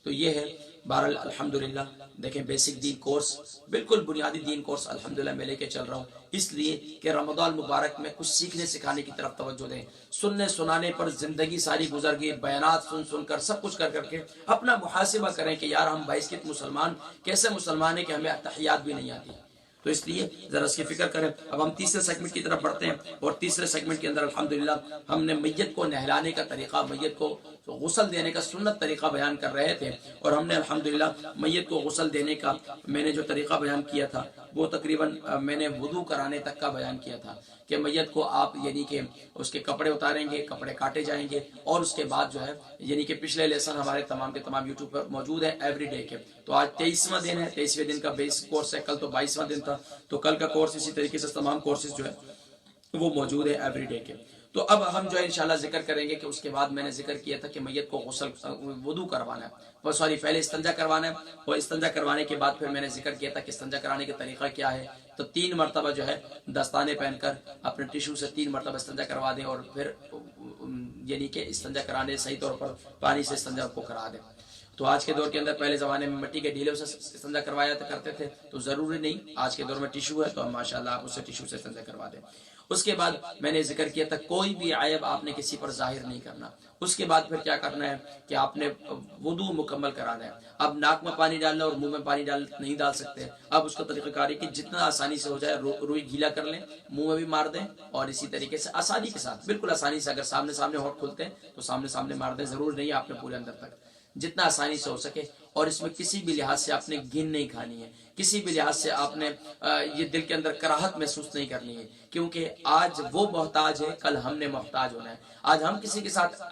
تو یہ ہے بہرحال الحمدللہ. دیکھیں بیسک دین کورس، بالکل بنیادی دین کورس الحمدللہ میں لے کے چل رہا ہوں، اس لیے کہ رمضان مبارک میں کچھ سیکھنے سکھانے کی طرف توجہ دیں. سننے سنانے پر زندگی ساری گزر گئی، بیانات سن کر سب کچھ کر کے اپنا محاسبہ کریں کہ یار ہم 22 مسلمان کیسے مسلمان ہیں کہ ہمیں تحیات بھی نہیں آتی. تو اس لیے ذرا اس کی فکر کریں. اب ہم تیسرے سیگمنٹ کی طرف بڑھتے ہیں اور تیسرے سیگمنٹ کے اندر الحمدللہ ہم نے میت کو نہلانے کا طریقہ، میت کو غسل دینے کا سنت طریقہ بیان کر رہے تھے، اور ہم نے الحمدللہ میت کو غسل دینے کا میں نے جو طریقہ بیان کیا تھا وہ تقریباً میں نے وضو کرانے تک کا بیان کیا تھا کہ میت کو آپ یعنی کہ اس کے کپڑے اتاریں گے، کپڑے کاٹے جائیں گے، اور اس کے بعد جو ہے یعنی کہ پچھلے لیسن ہمارے تمام کے تمام یوٹیوب پر موجود ہے ایوری ڈے کے. تو آج 23واں دن ہے، 23ویں دن کا بیس کورس ہے، کل تو 22واں دن تھا، تو کل کا کورس اسی طریقے سے تمام کورسز جو ہے وہ موجود ہے ایوری ڈے کے. تو اب ہم جو ہے انشاءاللہ ذکر کریں گے کہ اس کے بعد میں نے ذکر کیا تھا کہ میت کو غسل وضو کروانا ہے، پہلے استنجا کروانا ہے، اور استنجا کروانے کے بعد پھر میں نے ذکر کیا تھا کہ استنجا کرانے کا طریقہ کیا ہے. تو 3 مرتبہ جو ہے دستانے پہن کر اپنے ٹیشو سے 3 مرتبہ استنجا کروا دیں، اور پھر یعنی کہ استنجا کرانے صحیح طور پر پانی سے استنجا کو کرا دیں. تو آج کے دور کے اندر پہلے زمانے میں مٹی کے ڈھیلوں سے استنجا کروایا کرتے تھے، تو ضروری نہیں، آج کے دور میں ٹیشو ہے تو ماشاءاللہ آپ اسے ٹیشو سے استنجا کروا دیں. اس کے بعد میں نے ذکر کیا تھا کوئی بھی عیب آپ نے کسی پر ظاہر نہیں کرنا. اس کے بعد پھر کیا کرنا ہے کہ آپ نے وضو مکمل کرانا ہے. اب ناک میں پانی ڈالنا اور منہ میں پانی نہیں ڈال سکتے. اب اس کا طریقہ کار ہے کہ جتنا آسانی سے ہو جائے روئی گیلا کر لیں، منہ میں بھی مار دیں، اور اسی طریقے سے آسانی کے ساتھ بالکل آسانی سے، اگر سامنے ہونٹ کھلتے ہیں تو سامنے مار دیں، ضرور نہیں آپ نے پورے اندر تک، جتنا آسانی سے ہو سکے. اور اس میں کسی بھی لحاظ سے آپ نے گھن نہیں کھانی ہے، کسی بھی لحاظ سے آپ نے یہ دل کے اندر کراہت محسوس نہیں کرنی ہے، کیونکہ آج وہ محتاج ہے، کل ہم نے محتاج ہونا ہے. آج ہم کسی کے ساتھ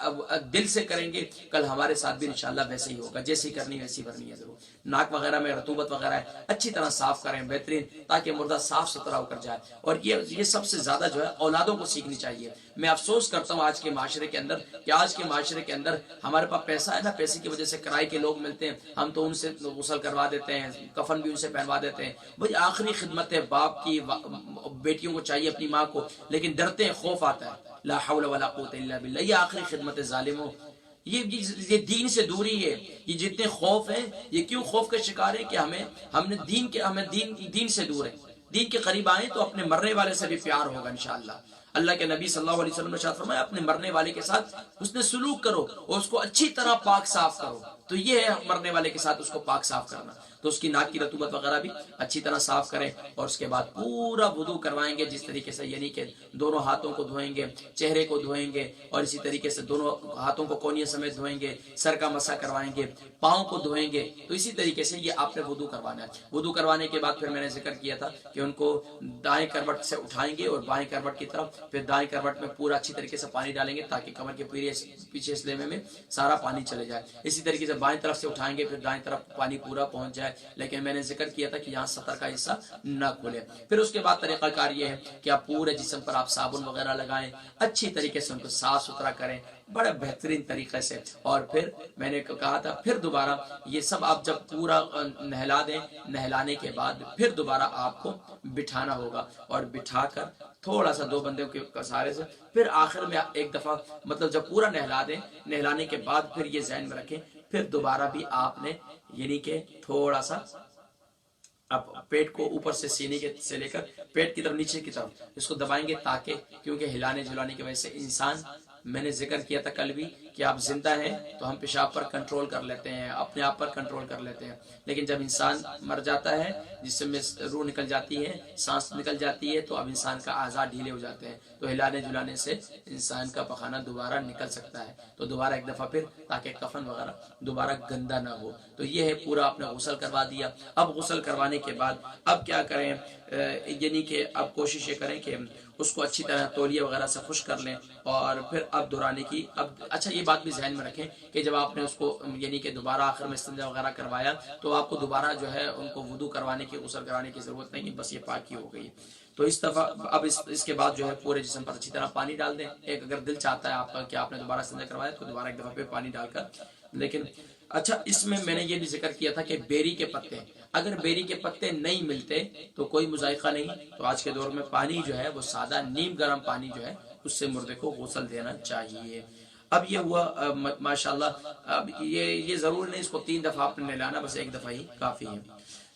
دل سے کریں گے، کل ہمارے ساتھ بھی انشاءاللہ ویسے ہی ہوگا، جیسی کرنی ویسی بھرنی ہے. ضرور ناک وغیرہ میں رطوبت وغیرہ ہے اچھی طرح صاف کریں، بہترین، تاکہ مردہ صاف ستھرا ہو کر جائے. اور یہ سب سے زیادہ جو ہے اولادوں کو سیکھنی چاہیے. میں افسوس کرتا ہوں آج کے معاشرے کے اندر کہ آج کے معاشرے کے اندر ہمارے پاس پیسہ ہے نا، پیسے کی وجہ سے کرائے کے لوگ ملتے ہیں، ہم تو ان سے غسل کروا دیتے ہیں، کفن بھی ان سے پہنوا دیتے ہیں. بھائی آخری خدمت ہے باپ کی، بیٹیوں کو چاہیے اپنی ماں کو، لیکن ڈرتے ہیں، خوف آتا ہے. لا حول ولا قوت الا باللہ، یہ آخری خدمت ہے ظالموں. یہ دین سے دوری ہے. یہ جتنے خوف ہیں، یہ کیوں خوف کا شکار ہے کہ ہمیں دین سے دور ہے. دین کے قریب آئیں تو اپنے مرنے والے سے بھی پیار ہوگا انشاءاللہ. اللہ کے نبی صلی اللہ علیہ وسلم نے ارشاد فرمایا اپنے مرنے والے کے ساتھ حسن سلوک کرو اور اس کو اچھی طرح پاک صاف کرو. تو یہ ہے مرنے والے کے ساتھ اس کو پاک صاف کرنا. تو اس کی ناک کی رطوبت وغیرہ بھی اچھی طرح صاف کریں، اور اس کے بعد پورا وضو کروائیں گے جس طریقے سے، یعنی کہ دونوں ہاتھوں کو دھوئیں گے، چہرے کو دھوئیں گے، اور اسی طریقے سے دونوں ہاتھوں کو کونیاں سمیت دھوئیں گے، سر کا مسح کروائیں گے، پاؤں کو دھوئیں گے. تو اسی طریقے سے یہ آپ نے وضو کروانا ہے. وضو کروانے کے بعد پھر میں نے ذکر کیا تھا کہ ان کو دائیں کروٹ سے اٹھائیں گے اور بائیں کروٹ کی طرف، پھر دائیں کروٹ میں پورا اچھی طریقے سے پانی ڈالیں گے تاکہ کمر کے پیچھے اسلیمے میں سارا پانی چلے جائے. اسی طریقے سے بائیں طرف سے اٹھائیں گے، پھر دائیں طرف پانی پورا پہنچ جائے. لیکن میں نے ذکر کیا تھا کہ یہاں سطر کا حصہ نہ کھلے. پھر اس کے بعد طریقہ کار یہ ہے کہ آپ پورے جسم پر آپ صابن وغیرہ لگائیں، اچھی طریقے سے ان کو صاف ستھرا کریں بڑے بہترین طریقے سے. اور پھر میں نے کہا تھا پھر دوبارہ یہ سب آپ جب پورا نہلا دیں، نہلانے کے بعد پھر دوبارہ آپ کو بٹھانا ہوگا، اور بٹھا کر تھوڑا سا 2 بندوں کے سہارے سے پھر آخر میں ایک دفعہ، مطلب جب پورا نہلا دیں، نہلانے کے بعد پھر یہ ذہن میں رکھیں پھر دوبارہ بھی آپ نے یعنی کہ تھوڑا سا اب پیٹ کو اوپر سے سینے سے لے کر پیٹ کی طرف نیچے کی طرف اس کو دبائیں گے، تاکہ کیونکہ ہلانے جھلانے کی وجہ سے انسان، میں نے ذکر کیا تھا کل بھی کہ آپ زندہ ہیں تو ہم پیشاب پر کنٹرول کر لیتے ہیں، اپنے آپ پر کنٹرول کر لیتے ہیں، لیکن جب انسان مر جاتا ہے، جس میں روح نکل جاتی ہے، سانس نکل جاتی ہے، تو اب انسان کا اعضاء ڈھیلے ہو جاتے ہیں. تو ہلانے جلانے سے انسان کا پخانہ دوبارہ نکل سکتا ہے. تو دوبارہ ایک دفعہ پھر، تاکہ کفن وغیرہ دوبارہ گندا نہ ہو. تو یہ ہے پورا آپ نے غسل کروا دیا. اب غسل کروانے کے بعد اب کیا کریں، یعنی کہ اب کوشش یہ کریں کہ اس کو اچھی طرح تولیے وغیرہ سے خشک کر لیں، اور پھر اب دہرانے کی. اب اچھا یہ بات بھی ذہن میں رکھیں کہ جب آپ نے اس کو یعنی کہ دوبارہ آخر میں استنجا وغیرہ کروایا تو آپ کو دوبارہ جو ہے ان کو وضو کروانے کی، غسل کرانے کی ضرورت نہیں ہے، بس یہ پاکی ہو گئی. تو اس دفعہ اب اس کے بعد جو ہے پورے جسم پر اچھی طرح پانی ڈال دیں. ایک اگر دل چاہتا ہے آپ کا کہ آپ نے دوبارہ استنجا کروایا تو دوبارہ ایک دفعہ پہ پانی ڈال کر. لیکن اچھا اس میں نے یہ بھی ذکر کیا تھا کہ بیری کے پتے، اگر بیری کے پتے نہیں ملتے تو کوئی مذائقہ نہیں. تو آج کے دور میں پانی جو ہے وہ سادہ نیم گرم پانی جو ہے اس سے مردے کو غسل دینا چاہیے. اب یہ ہوا ماشاءاللہ. اب یہ ضرور نہیں اس کو 3 دفعہ آپ نے نہلانا، بس 1 دفعہ ہی کافی ہے.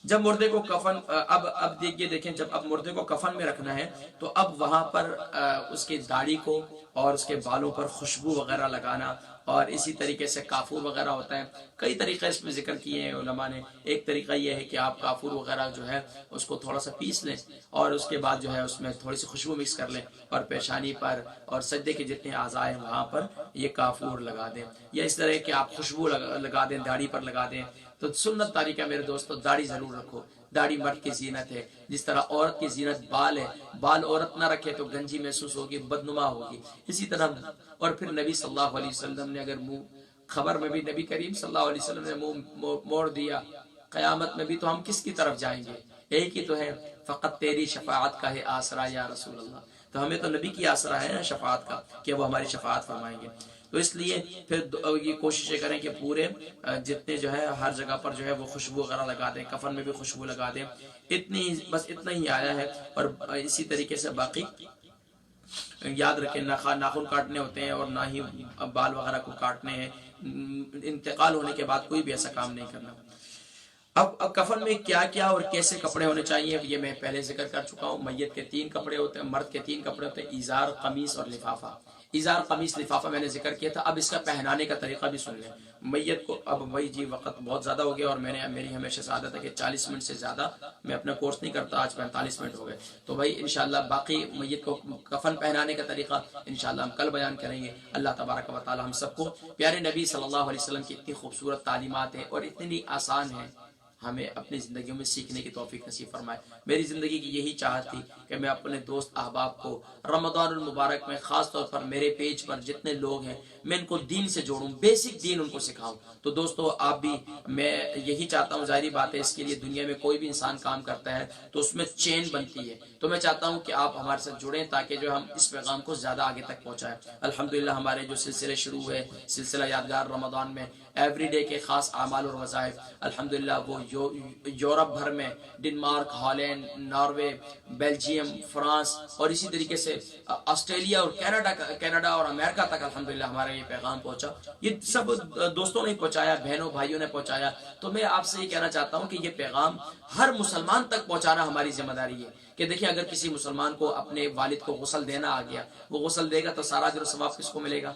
جب مردے کو کفن، اب دیکھیں جب اب مردے کو کفن میں رکھنا ہے تو اب وہاں پر اس کی داڑھی کو اور اس کے بالوں پر خوشبو وغیرہ لگانا، اور اسی طریقے سے کافور وغیرہ ہوتا ہے. کئی طریقے اس میں ذکر کیے ہیں علماء نے. ایک طریقہ یہ ہے کہ آپ کافور وغیرہ جو ہے اس کو تھوڑا سا پیس لیں، اور اس کے بعد جو ہے اس میں تھوڑی سی خوشبو مکس کر لیں، اور پیشانی پر اور سجدے کے جتنے اعضاء ہیں وہاں پر یہ کافور لگا دیں. یا اس طرح کہ آپ خوشبو لگا دیں، داڑھی پر لگا دیں. تو سنت طریقہ میرے دوستو، داڑھی ضرور رکھو. داڑھی مرد کی زینت ہے، جس طرح عورت کی زینت بال ہے، بال عورت نہ رکھے تو گنجی محسوس ہوگی، بدنما ہوگی، اسی طرح۔ اور پھر نبی صلی اللہ علیہ وسلم نے اگر منہ، خبر میں بھی نبی کریم صلی اللہ علیہ وسلم نے منہ موڑ دیا قیامت میں بھی، تو ہم کس کی طرف جائیں گے؟ ایک ہی تو ہے، فقط تیری شفاعت کا ہے آسرا یا رسول اللہ، تو ہمیں تو نبی کی آسرا ہے نا شفاعت کا، کہ وہ ہماری شفاعت فرمائیں گے۔ تو اس لیے پھر یہ کوششیں کریں کہ پورے جتنے جو ہے ہر جگہ پر جو ہے وہ خوشبو وغیرہ لگا دیں، کفن میں بھی خوشبو لگا دیں، بس اتنا ہی آیا ہے۔ اور اسی طریقے سے باقی یاد رکھیں، ناخن کاٹنے ہوتے ہیں اور نہ ہی بال وغیرہ کو کاٹنے ہیں، انتقال ہونے کے بعد کوئی بھی ایسا کام نہیں کرنا۔ اب کفن میں کیا کیا اور کیسے کپڑے ہونے چاہیے، یہ میں پہلے ذکر کر چکا ہوں۔ میت کے 3 کپڑے ہوتے ہیں، مرد کے 3 کپڑے ہوتے ہیں، ازار، قمیص اور لفافہ۔ ازار، قمیص، لفافہ میں نے ذکر کیا تھا، اب اس کا پہنانے کا طریقہ بھی سن لیں۔ میت کو، اب وہی جی وقت بہت زیادہ ہو گیا اور میری ہمیشہ سے عادت ہے کہ 40 منٹ سے زیادہ میں اپنا کورس نہیں کرتا، آج 45 منٹ ہو گئے، تو بھائی انشاءاللہ باقی میت کو کفن پہنانے کا طریقہ انشاءاللہ ہم کل بیان کریں گے۔ اللہ تبارک و تعالی ہم سب کو پیارے نبی صلی اللہ علیہ وسلم کی اتنی خوبصورت تعلیمات ہیں اور اتنی آسان ہیں، ہمیں اپنی زندگیوں میں سیکھنے کی توفیق نصیب فرمائے۔ میری زندگی کی یہی چاہت تھی کہ میں اپنے دوست احباب کو رمضان المبارک میں خاص طور پر میرے پیج پر جتنے لوگ ہیں میں ان کو دین سے جوڑوں، بیسک دین ان کو سکھاؤں۔ تو دوستو آپ بھی، میں یہی چاہتا ہوں، ظاہری بات ہے اس کے لیے دنیا میں کوئی بھی انسان کام کرتا ہے تو اس میں چین بنتی ہے، تو میں چاہتا ہوں کہ آپ ہمارے ساتھ جڑیں تاکہ جو ہم اس پیغام کو زیادہ آگے تک پہنچائیں۔ الحمدللہ ہمارے جو سلسلے شروع ہوئے، سلسلہ یادگار رمضان میں ایوری ڈے کے خاص اعمال اور وظائف، الحمدللہ وہ یورپ بھر میں، Denmark, Holland, Norway, Belgium, France اور اسی طریقے سے آسٹریلیا اور کینیڈا اور امریکہ تک الحمدللہ ہمارا یہ پیغام پہنچا۔ یہ سب دوستوں نے پہنچایا، بہنوں بھائیوں نے پہنچایا۔ تو میں آپ سے یہ کہنا چاہتا ہوں کہ یہ پیغام ہر مسلمان تک پہنچانا ہماری ذمہ داری ہے، کہ دیکھیں اگر کسی مسلمان کو اپنے والد کو غسل دینا آ گیا، وہ غسل دے گا تو سارا اجر و ثواب کس کو ملے گا؟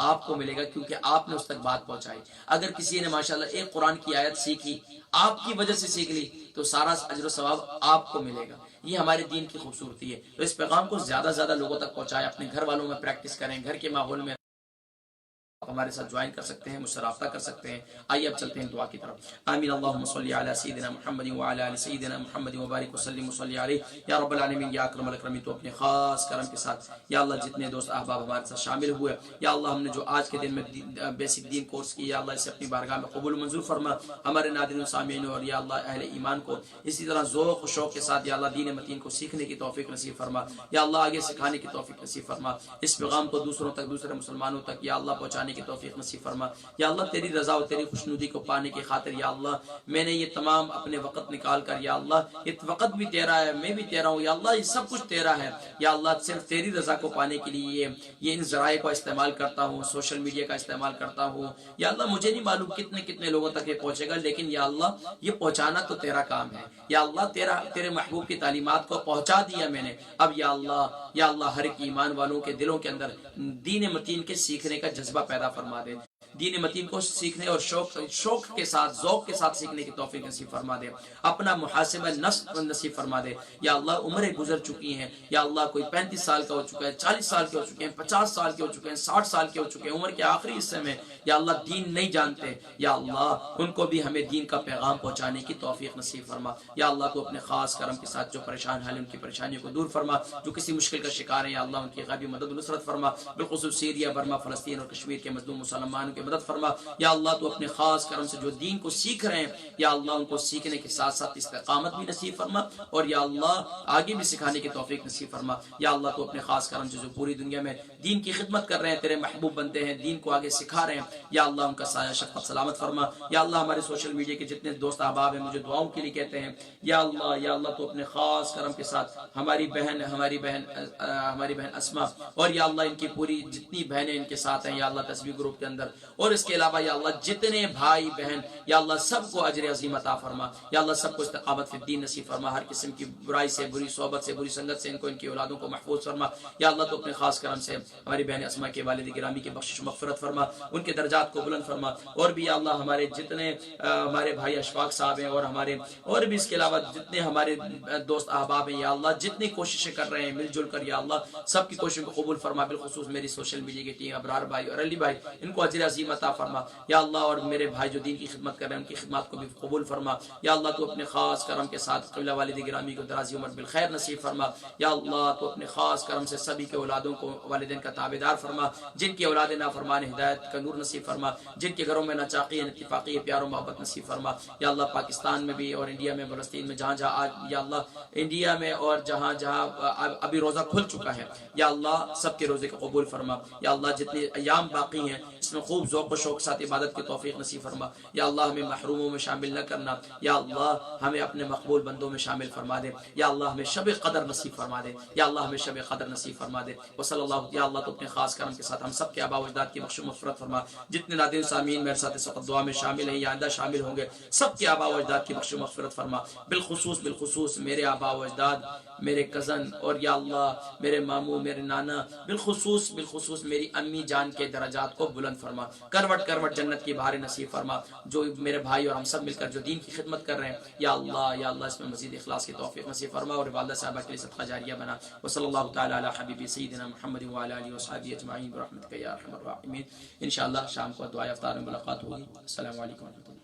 آپ کو ملے گا، کیونکہ آپ نے اس تک بات پہنچائی۔ اگر کسی نے ماشاءاللہ ایک قرآن کی آیت سیکھی، آپ کی وجہ سے سیکھ لی، تو سارا اجر و ثواب آپ کو ملے گا۔ یہ ہمارے دین کی خوبصورتی ہے۔ تو اس پیغام کو زیادہ سے زیادہ لوگوں تک پہنچائیں، اپنے گھر والوں میں پریکٹس کریں، گھر کے ماحول میں آپ ہمارے ساتھ جوائن کر سکتے ہیں، مجھ سے رابطہ کر سکتے ہیں۔ آئیے اب چلتے ہیں دعا کی طرف۔ آمین۔ اللہم صلی علی سیدنا محمد وعلی آل سیدنا محمد وبارک وسلم وصلی علیہ۔ یا رب العالمین، یا اکرم الاکرمین، تو اپنے خاص کرم کے ساتھ یا اللہ جتنے دوست احباب ہمارے ساتھ شامل ہوئے، یا اللہ ہم نے جو آج کے دن میں بیسک دین کورس کی، یا اللہ اسے اپنی بارگاہ میں قبول منظور فرما، ہمارے ناظرین و سامعین اور یا اللہ اہل ایمان کو اسی طرح ذوق و شوق کے ساتھ یا اللہ دین متین کو سیکھنے کی توفیق نصیب فرما، یا اللہ آگے سکھانے کی توفیق نصیب فرما، اس پیغام کو دوسروں تک، دوسرے مسلمانوں تک یا اللہ پہنچانے کی توفیق نصیب فرما۔ یا اللہ تیری رضا اور تیری خوشنودی کو پانے کی خاطر یا اللہ میں نے یہ تمام اپنے وقت نکال کر، یا اللہ یہ وقت بھی تیرا ہے، میں بھی تیرا ہوں، یا اللہ یہ سب کچھ تیرا ہے، یا اللہ صرف تیری رضا کو پانے کے لیے یہ ان ذرائع کو استعمال کرتا ہوں، سوشل میڈیا کا استعمال کرتا ہوں۔ یا اللہ مجھے نہیں معلوم کتنے کتنے لوگوں تک یہ پہنچے گا، لیکن یا اللہ یہ پہنچانا تو تیرا کام ہے۔ یا اللہ تیرے محبوب کی تعلیمات کو پہنچا دیا میں نے، اب یا اللہ ہر ایک ایمان والوں کے دلوں کے اندر دین متین کے سیکھنے کا جذبہ پیدا فرما دے، دین متین کو سیکھنے اور شوق کے ساتھ، ذوق کے ساتھ سیکھنے کی توفیق نصیب فرما دے، اپنا محاسبہ نفس نصیب فرما دے۔ یا اللہ عمریں گزر چکی ہیں، یا اللہ کوئی 35 سال کا ہو چکا ہے، 40 سال کے ہو چکے ہیں، 50 سال کے ہو چکے ہیں، 60 سال کے ہو چکے ہیں، عمر کے آخری حصے میں یا اللہ دین نہیں جانتے، یا اللہ ان کو بھی ہمیں دین کا پیغام پہنچانے کی توفیق نصیب فرما۔ یا اللہ تو اپنے خاص کرم کے ساتھ جو پریشان حال ان کی پریشانیوں کو دور فرما، جو کسی مشکل کا شکار ہیں یا اللہ ان کی غیبی مدد و نصرت فرما، بالخصوص سیریا، برما، فلسطین اور کشمیر کے مظلوم مسلمانوں کی مدد فرما۔ یا اللہ تو اپنے خاص کرم سے جو دین کو سیکھ رہے ہیں یا اللہ ان کو سیکھنے کے ساتھ ساتھ استقامت بھی نصیب فرما، اور یا اللہ آگے بھی سکھانے کی توفیق نصیب فرما۔ یا اللہ تو اپنے خاص کرم سے جو پوری دنیا میں دین کی خدمت کر رہے ہیں، تیرے محبوب بنتے ہیں، دین کو آگے سکھا رہے ہیں، یا اللہ ان کا سایہ شفقت سلامت فرما۔ یا اللہ ہمارے سوشل میڈیا کے جتنے دوست احباب ہیں مجھے دعاؤں کے لیے کہتے ہیں، یا اللہ تو اپنے خاص کرم کے ساتھ ہماری بہن اسما اور یا اللہ ان کی پوری جتنی بہنیں ان کے ساتھ ہیں یا اللہ تسبیح گروپ کے اندر، اور اس کے علاوہ یا اللہ جتنے بھائی بہن یا اللہ سب کو اجر عظیم عطا فرما۔ یا اللہ سب کو استقامت فی الدین نصیب فرما، ہر قسم کی برائی سے، بری صحبت سے، بری سنگت سے ان کو، ان کی اولادوں کو محفوظ فرما۔ یا اللہ تو اپنے خاص کرم سے ہماری بہن اسما کے والد گرامی کی بخشش و مغفرت فرما، ان کے درجات کو بلند فرما، اور بھی یا اللہ ہمارے جتنے ہمارے بھائی اشفاق صاحب ہیں اور بھی اس کے علاوہ جتنے ہمارے دوست احباب ہیں یا اللہ جتنی کوششیں کر رہے ہیں مل جل کر، یا اللہ سب کی کوششوں کو قبول فرما، بالخصوص میری سوشل میڈیا کی ٹیم، ابرار بھائی اور علی بھائی، ان کو اجر عظیم عظیم عطا فرما یا اللہ، اور میرے بھائی جو دین کی خدمت کر رہے ہیں ان کی خدمات کو بھی قبول فرما یا اللہ، تو اپنے خاص کرم کے ساتھ قبلہ والد گرامی کو درازی عمر بالخیر نصیب فرما یا اللہ، تو اپنے خاص کرم سے سبھی کے اولادوں کو والدین کا تابعدار فرما، جن کی اولاد نافرمان ہدایت کا نور نصیب فرما، جن کے گھروں میں ناچاقی اتفاقی پیار و محبت نصیب فرما یا اللہ، پاکستان میں بھی اور انڈیا میں، فلسطین میں، جہاں جہاں آج یا اللہ انڈیا میں اور جہاں جہاں ابھی روزہ کھل چکا ہے یا اللہ، سب کے روزے کو قبول فرما یا اللہ، جتنے ایام باقی ہیں اس میں خوب ذوق و شوق ساتھ عبادت کی توفیق نصیب فرما یا اللہ، ہمیں محروموں میں شامل نہ کرنا یا اللہ، ہمیں اپنے مقبول بندوں میں شامل فرما دے یا اللہ، ہمیں شب قدر نصیب فرما دے یا اللہ، ہمیں شب قدر نصیب فرما دے وصلی اللہ یا اللہ، تو اپنے خاص کرم کے ساتھ ہم سب کے آبا و اجداد کی بخش و مغفرت فرما، جتنے نادرین سامعین میرے ساتھ اس وقت دعا میں شامل ہیں یا آئندہ شامل ہوں گے، سب کے آبا و اجداد کی بخش و مغفرت فرما، بالخصوص میرے آبا و اجداد، میرے کزن اور یا اللہ میرے ماموں، میرے نانا، بالخصوص میری امی جان کے درجات کو بلند فرما، کروٹ کروٹ جنت کی بہار نصیب فرما، جو میرے بھائی اور ہم سب مل کر جو دین کی خدمت کر رہے ہیں یا اللہ اس میں مزید اخلاص کی توفیق نصیب فرما اور والدہ صاحبہ کے لیے صدقہ جاریہ بنا وصلی اللہ تعالی علی حبیبی سیدنا محمد وعلی آلہ وصحبہ اجمعین برحمتک یا ارحم الراحمین۔ انشاءاللہ شام کو دعائے افطار میں ملاقات ہوگی۔ السلام علیکم ورحمۃ اللہ۔